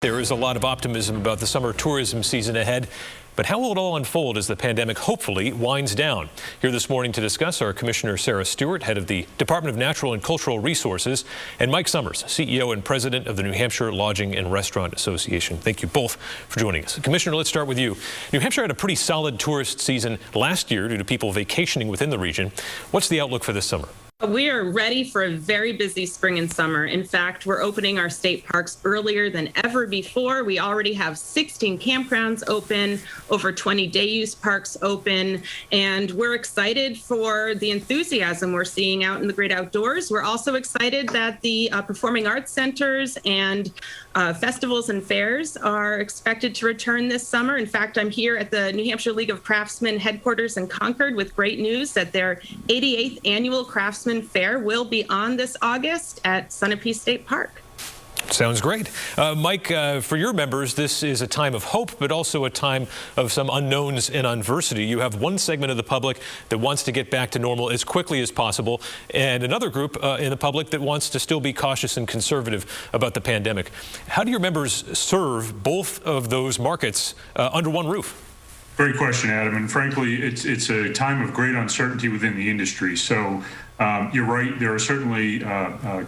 There is a lot of optimism about the summer tourism season ahead, but how will it all unfold as the pandemic hopefully winds down? Here this morning to discuss are Commissioner Sarah Stewart, head of the Department of Natural and Cultural Resources, and Mike Summers, CEO and president of the New Hampshire Lodging and Restaurant Association. Thank you both for joining us. Commissioner, let's start with you. New Hampshire had a pretty solid tourist season last year due to people vacationing within the region. What's the outlook for this summer? We are ready for a very busy spring and summer. In fact, we're opening our state parks earlier than ever before. We already have 16 campgrounds open, over 20 day-use parks open, and we're excited for the enthusiasm we're seeing out in the great outdoors. We're also excited that the performing arts centers and festivals and fairs are expected to return this summer. In fact, I'm here at the New Hampshire League of Craftsmen headquarters in Concord with great news that their 88th annual Craftsman Fair will be on this August at Sunapee State Park. Sounds great. Mike, for your members, this is a time of hope, but also a time of some unknowns and adversity. You have one segment of the public that wants to get back to normal as quickly as possible, and another group in the public that wants to still be cautious and conservative about the pandemic. How do your members serve both of those markets under one roof? Great question, Adam. And frankly, it's a time of great uncertainty within the industry. So you're right. There are certainly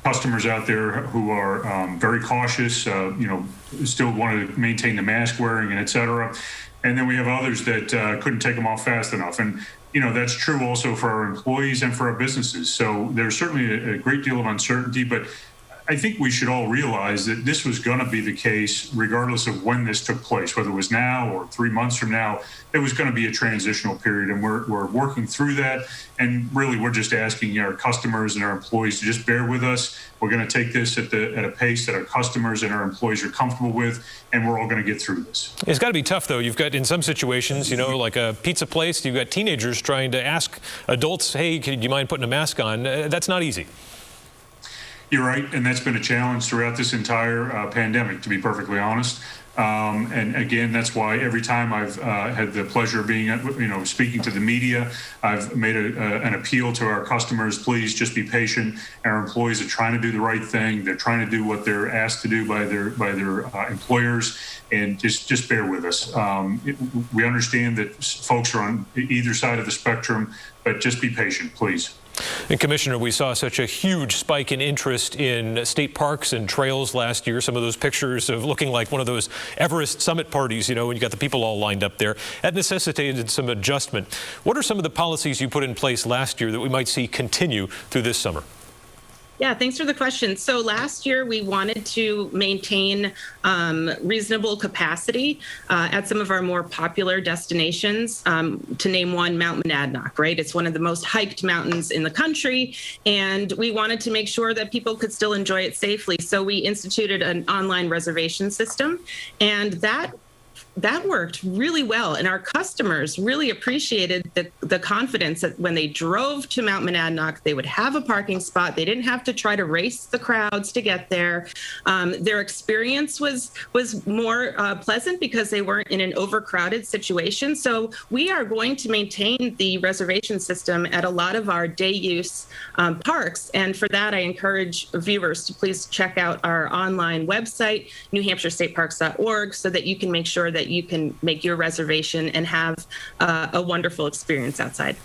customers out there who are very cautious, still want to maintain the mask wearing and et cetera. And then we have others that couldn't take them off fast enough. And that's true also for our employees and for our businesses. So there's certainly a great deal of uncertainty, but I think we should all realize that this was going to be the case regardless of when this took place, whether it was now or 3 months from now. It was going to be a transitional period, and we're working through that. And really, we're just asking our customers and our employees to just bear with us. We're going to take this at a pace that our customers and our employees are comfortable with, and we're all going to get through this. It's got to be tough, though. You've got, in some situations, like a pizza place, you've got teenagers trying to ask adults, hey, do you mind putting a mask on? That's not easy. You're right, and that's been a challenge throughout this entire pandemic, to be perfectly honest. And again, that's why every time I've had the pleasure of being, speaking to the media, I've made an appeal to our customers. Please just be patient. Our employees are trying to do the right thing. They're trying to do what they're asked to do by their employers, and just bear with us. We understand that folks are on either side of the spectrum, but just be patient, please. And Commissioner, we saw such a huge spike in interest in state parks and trails last year. Some of those pictures of looking like one of those Everest summit parties, when you got the people all lined up there. That necessitated some adjustment. What are some of the policies you put in place last year that we might see continue through this summer? Yeah, thanks for the question. So last year we wanted to maintain reasonable capacity at some of our more popular destinations. To name one, Mount Monadnock, right? It's one of the most hiked mountains in the country, and we wanted to make sure that people could still enjoy it safely. So we instituted an online reservation system, and that worked really well, and our customers really appreciated the confidence that when they drove to Mount Monadnock, they would have a parking spot. They didn't have to try to race the crowds to get there. Their experience was more pleasant because they weren't in an overcrowded situation. So we are going to maintain the reservation system at a lot of our day-use parks, and for that, I encourage viewers to please check out our online website, newhampshirestateparks.org, so that you can make sure that you can make your reservation and have a wonderful experience outside.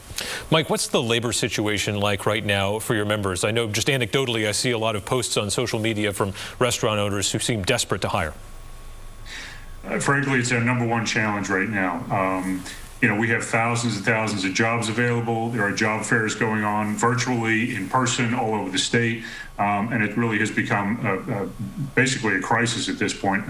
Mike, what's the labor situation like right now for your members? I know just anecdotally I see a lot of posts on social media from restaurant owners who seem desperate to hire. Frankly, it's our number one challenge right now. We have thousands and thousands of jobs available. There are job fairs going on virtually, in person, all over the state, and it really has become basically a crisis at this point.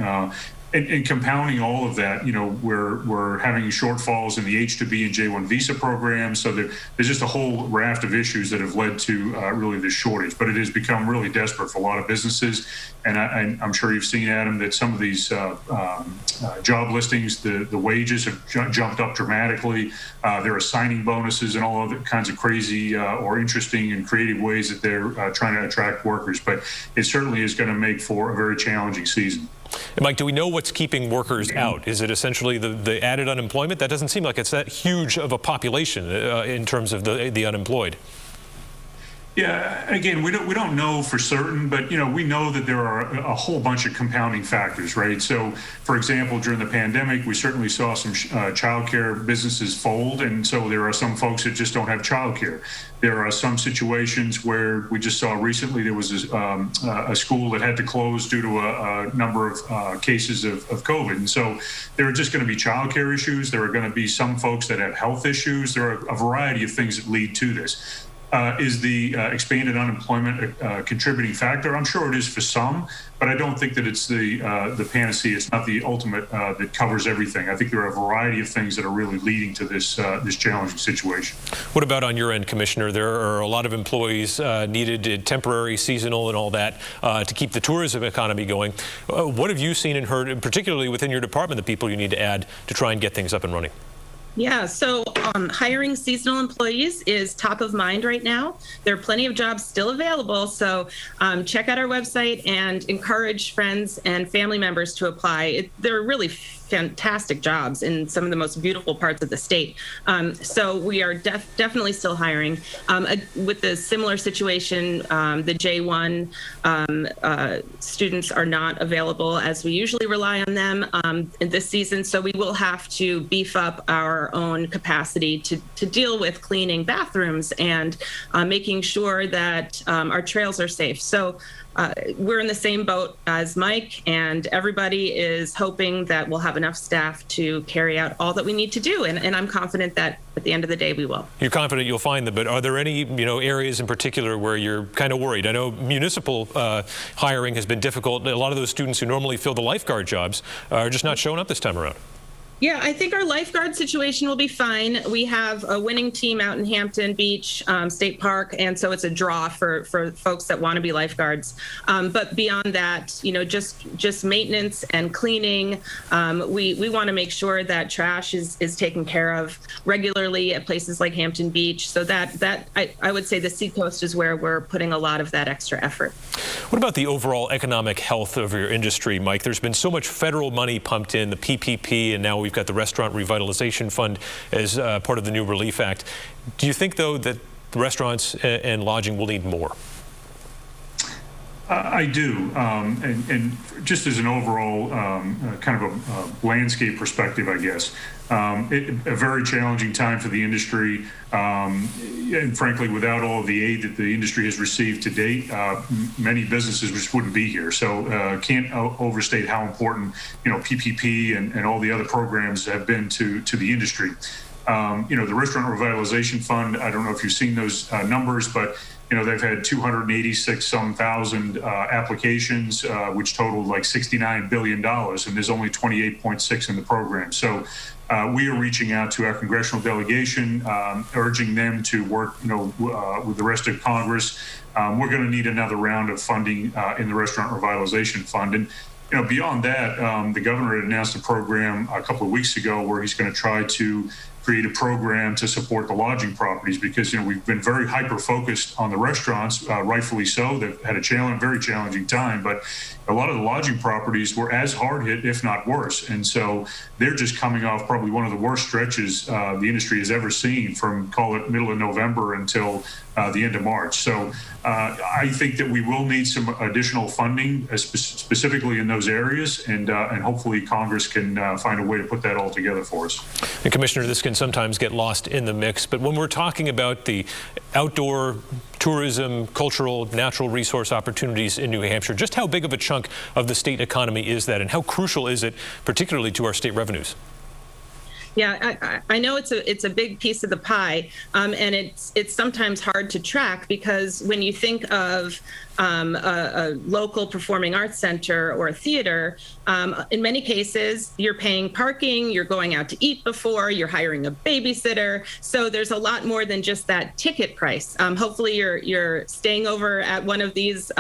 And compounding all of that, we're having shortfalls in the H-2B and J-1 visa programs. So there's just a whole raft of issues that have led to really this shortage. But it has become really desperate for a lot of businesses. And I'm sure you've seen, Adam, that some of these job listings, the wages have jumped up dramatically. There are signing bonuses and all other kinds of crazy or interesting and creative ways that they're trying to attract workers. But it certainly is going to make for a very challenging season. And Mike, do we know what's keeping workers out? Is it essentially the added unemployment? That doesn't seem like it's that huge of a population in terms of the unemployed. Yeah, again, we don't know for certain, but we know that there are a whole bunch of compounding factors, right? So, for example, during the pandemic, we certainly saw some childcare businesses fold, and so there are some folks that just don't have childcare. There are some situations where we just saw recently there was a school that had to close due to a number of cases of COVID, and so there are just going to be childcare issues. There are going to be some folks that have health issues. There are a variety of things that lead to this. Is the expanded unemployment a contributing factor? I'm sure it is for some, but I don't think that it's the panacea. It's not the ultimate that covers everything. I think there are a variety of things that are really leading to this challenging situation. What about on your end, Commissioner? There are a lot of employees needed, temporary, seasonal, and all that, to keep the tourism economy going. What have you seen and heard, particularly within your department, the people you need to add to try and get things up and running? Yeah, so hiring seasonal employees is top of mind right now. There are plenty of jobs still available, so check out our website and encourage friends and family members to apply. They're really fantastic jobs in some of the most beautiful parts of the state. So we are definitely still hiring. With the similar situation, the J1 students are not available as we usually rely on them in this season. So we will have to beef up our own capacity to deal with cleaning bathrooms and making sure that our trails are safe. So we're in the same boat as Mike, and everybody is hoping that we'll have enough staff to carry out all that we need to do. And I'm confident that at the end of the day, we will. You're confident you'll find them, but are there any areas in particular where you're kind of worried? I know municipal hiring has been difficult. A lot of those students who normally fill the lifeguard jobs are just not showing up this time around. Yeah, I think our lifeguard situation will be fine. We have a winning team out in Hampton Beach State Park, and so it's a draw for folks that want to be lifeguards. But beyond that, just maintenance and cleaning. We want to make sure that trash is taken care of regularly at places like Hampton Beach. So that I would say the Seacoast is where we're putting a lot of that extra effort. What about the overall economic health of your industry, Mike? There's been so much federal money pumped in, the PPP, and now we've got the Restaurant Revitalization Fund as part of the new Relief Act. Do you think, though, that the restaurants and lodging will need more? I do, and just as an overall kind of a landscape perspective, I guess, a very challenging time for the industry, and frankly, without all of the aid that the industry has received to date, many businesses just wouldn't be here. So can't overstate how important PPP and all the other programs have been to the industry. The Restaurant Revitalization Fund, I don't know if you've seen those numbers, but they've had 286,000 applications, which totaled like $69 billion, and there's only 28.6 in the program. So we are reaching out to our congressional delegation, urging them to work, with the rest of Congress. We're going to need another round of funding in the Restaurant Revitalization Fund. And beyond that, the governor had announced a program a couple of weeks ago where he's going to try to create a program to support the lodging properties, because we've been very hyper focused on the restaurants, rightfully so. They've had a very challenging time, but a lot of the lodging properties were as hard hit, if not worse. And so they're just coming off probably one of the worst stretches the industry has ever seen, from call it middle of November until the end of March. So I think that we will need some additional funding, specifically in those areas, and hopefully Congress can find a way to put that all together for us. And Commissioner, this can sometimes get lost in the mix, but when we're talking about the outdoor tourism, cultural, natural resource opportunities in New Hampshire, just how big of a chunk of the state economy is that, and how crucial is it, particularly to our state revenues? Yeah, I know it's a big piece of the pie, and it's sometimes hard to track, because when you think of a local performing arts center or a theater, in many cases you're paying parking, you're going out to eat before, you're hiring a babysitter. So there's a lot more than just that ticket price. Hopefully you're staying over at one of these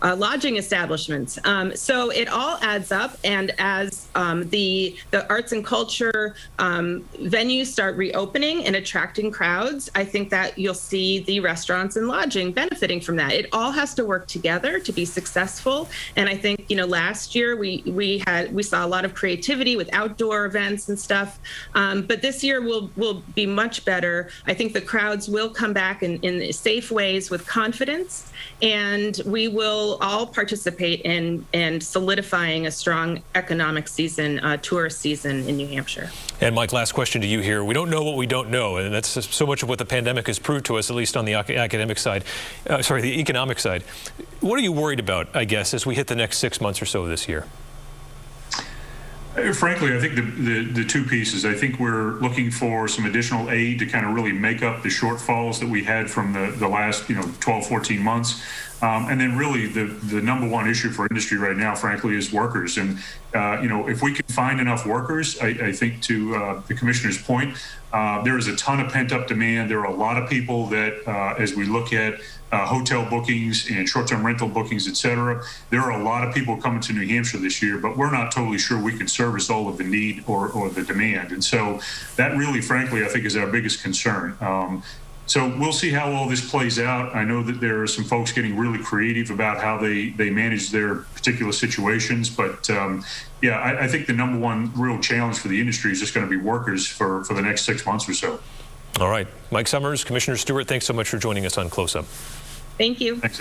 lodging establishments. So it all adds up, and as the arts and culture venues start reopening and attracting crowds, I think that you'll see the restaurants and lodging benefiting from that. It all has to work together to be successful. And I think, last year we saw a lot of creativity with outdoor events and stuff. But this year will be much better. I think the crowds will come back in safe ways with confidence, and we will all participate in solidifying a strong economic season, tourist season in New Hampshire. And Mike, last question to you here. We don't know what we don't know, and that's so much of what the pandemic has proved to us, at least on the academic side, the economic side. What are you worried about, I guess, as we hit the next 6 months or so this year? Frankly, I think the two pieces. I think we're looking for some additional aid to kind of really make up the shortfalls that we had from the last 12, 14 months. And then really the number one issue for industry right now, frankly, is workers. And, if we can find enough workers, I think to the commissioner's point, there is a ton of pent up demand. There are a lot of people that, as we look at hotel bookings and short-term rental bookings, et cetera, there are a lot of people coming to New Hampshire this year, but we're not totally sure we can service all of the need or the demand. And so that really, frankly, I think is our biggest concern. So we'll see how all this plays out. I know that there are some folks getting really creative about how they manage their particular situations. But I think the number one real challenge for the industry is just going to be workers for the next 6 months or so. All right. Mike Sommers, Commissioner Stewart, thanks so much for joining us on Close Up. Thank you. Thanks, Al.